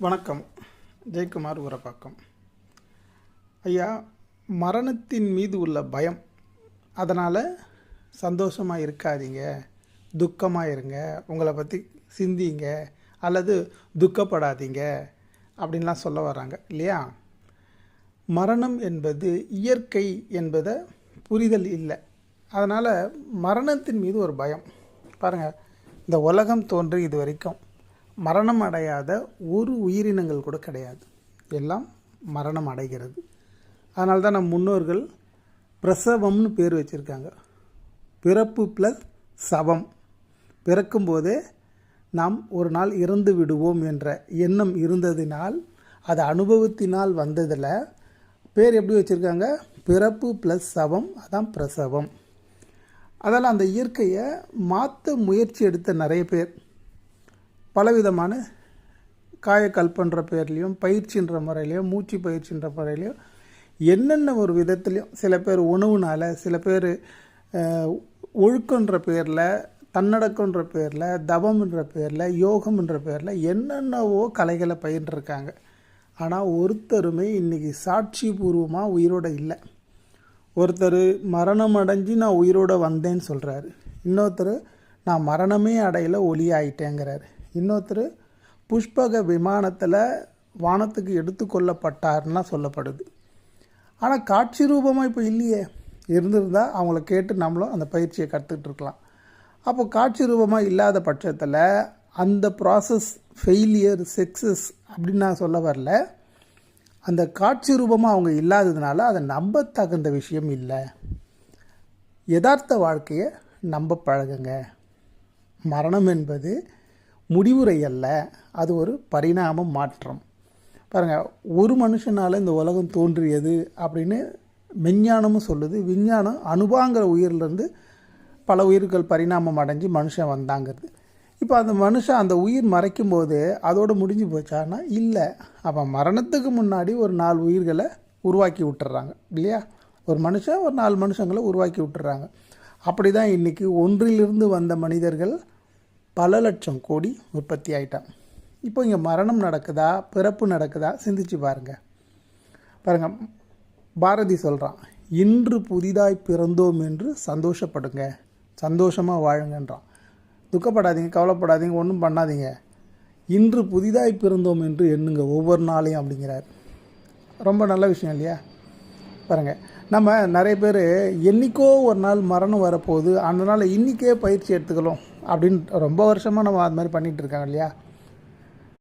வணக்கம். ஜெயக்குமார் ஊரப்பாக்கம். ஐயா, மரணத்தின் மீது உள்ள பயம், அதனால் சந்தோஷமாக இருக்காதீங்க, துக்கமாக இருங்க, உங்களை பற்றி சிந்திங்க அல்லது துக்கப்படாதீங்க அப்படின்லாம் சொல்ல வராங்க இல்லையா? மரணம் என்பது இயற்கை என்பதை புரிதல் இல்லை. அதனால் மரணத்தின் மீது ஒரு பயம். பாருங்கள், இந்த உலகம் தோன்றி இது வரைக்கும் மரணம் அடையாத ஒரு உயிரினங்கள் கூட கிடையாது. எல்லாம் மரணம் அடைகிறது. அதனால தான் நம் முன்னோர்கள் பிரசவம்னு பேர் வச்சுருக்காங்க. பிறப்பு ப்ளஸ் சவம். பிறக்கும்போதே நாம் ஒரு நாள் இறந்து விடுவோம் என்ற எண்ணம் இருந்ததினால், அது அனுபவத்தினால் வந்ததில் பேர் எப்படி வச்சுருக்காங்க? பிறப்பு ப்ளஸ் சவம், அதான் பிரசவம். அதனால் அந்த இயற்கையை மாற்ற முயற்சி எடுத்த நிறைய பேர் பலவிதமான காயக்கல்பன்ற பேர்லேயும், பயிற்சின்ற முறையிலையும், மூச்சு பயிற்சின்ற முறையிலையும், என்னென்ன ஒரு விதத்துலேயும், சில பேர் உணவுனால், சில பேர் ஒழுக்கன்ற பேரில், தன்னடக்கன்ற பேரில், தவம்ன்ற பேரில், யோகம்ன்ற பேரில் என்னென்னவோ கலைகளை பயின்றிருக்காங்க. ஆனால் ஒருத்தருமே இன்றைக்கி சாட்சி பூர்வமாக உயிரோடு இல்லை. ஒருத்தர் மரணம் அடைஞ்சு நான் உயிரோடு வந்தேன்னு சொல்கிறாரு. இன்னொருத்தர் நான் மரணமே அடையில ஒளியாயிட்டேங்கிறாரு. இன்னொருத்தர் புஷ்பக விமானத்தில் வானத்துக்கு எடுத்துக்கொள்ளப்பட்டார்னா சொல்லப்படுது. ஆனால் காட்சி ரூபமாக இப்போ இல்லையே. இருந்திருந்தால் அவங்கள கேட்டு நம்மளும் அந்த பயிற்சியை கற்றுக்கிட்டு இருக்கலாம். அப்போ காட்சி ரூபமாக இல்லாத பட்சத்தில் அந்த ப்ராசஸ் ஃபெயிலியர், சக்ஸஸ் அப்படின்னு நான் சொல்ல வரல. அந்த காட்சி ரூபமாக அவங்க இல்லாததுனால அதை நம்ப தகுந்த விஷயம் இல்லை. யதார்த்த வாழ்க்கையை நம்ப பழகுங்க. மரணம் என்பது முடிவுரை அல்ல, அது ஒரு பரிணாம மாற்றம். பாருங்கள், ஒரு மனுஷனால் இந்த உலகம் தோன்றியது அப்படின்னு விஞ்ஞானமும் சொல்லுது. விஞ்ஞானம் அணுபாங்கிற உயிரிலேருந்து பல உயிர்கள் பரிணாமம் அடைஞ்சு மனுஷன் வந்தாங்கிறது. இப்போ அந்த மனுஷன் அந்த உயிர் மறைக்கும் போது அதோடு முடிஞ்சு போச்சான்னா இல்லை. அப்போ மரணத்துக்கு முன்னாடி ஒரு 4 உயிர்களை உருவாக்கி விட்டுறாங்க இல்லையா? ஒரு மனுஷன் ஒரு 4 மனுஷங்களை உருவாக்கி விட்டுறாங்க. அப்படி தான் இன்றைக்கி ஒன்றிலிருந்து வந்த மனிதர்கள் பல லட்சம் கோடி உற்பத்தி ஆகிட்டான். இப்போ இங்கே மரணம் நடக்குதா, பிறப்பு நடக்குதா, சிந்திச்சு பாருங்கள். பாரதி சொல்கிறான், இன்று புதிதாய் பிறந்தோம் என்று சந்தோஷப்படுங்க, சந்தோஷமாக வாழுங்கன்றான். துக்கப்படாதீங்க, கவலைப்படாதீங்க, ஒன்றும் பண்ணாதீங்க, இன்று புதிதாய் பிறந்தோம் என்று எண்ணுங்க ஒவ்வொரு நாளையும் அப்படிங்கிறார். ரொம்ப நல்ல விஷயம் இல்லையா? பாருங்கள், நம்ம நிறைய பேர் என்றைக்கோ ஒரு நாள் மரணம் வரப்போகுது, அதனால் இன்றைக்கே பயிற்சி எடுத்துக்கலாம் அப்படின்னு ரொம்ப வருஷமாக நம்ம அது மாதிரி பண்ணிகிட்டு இருக்காங்க இல்லையா?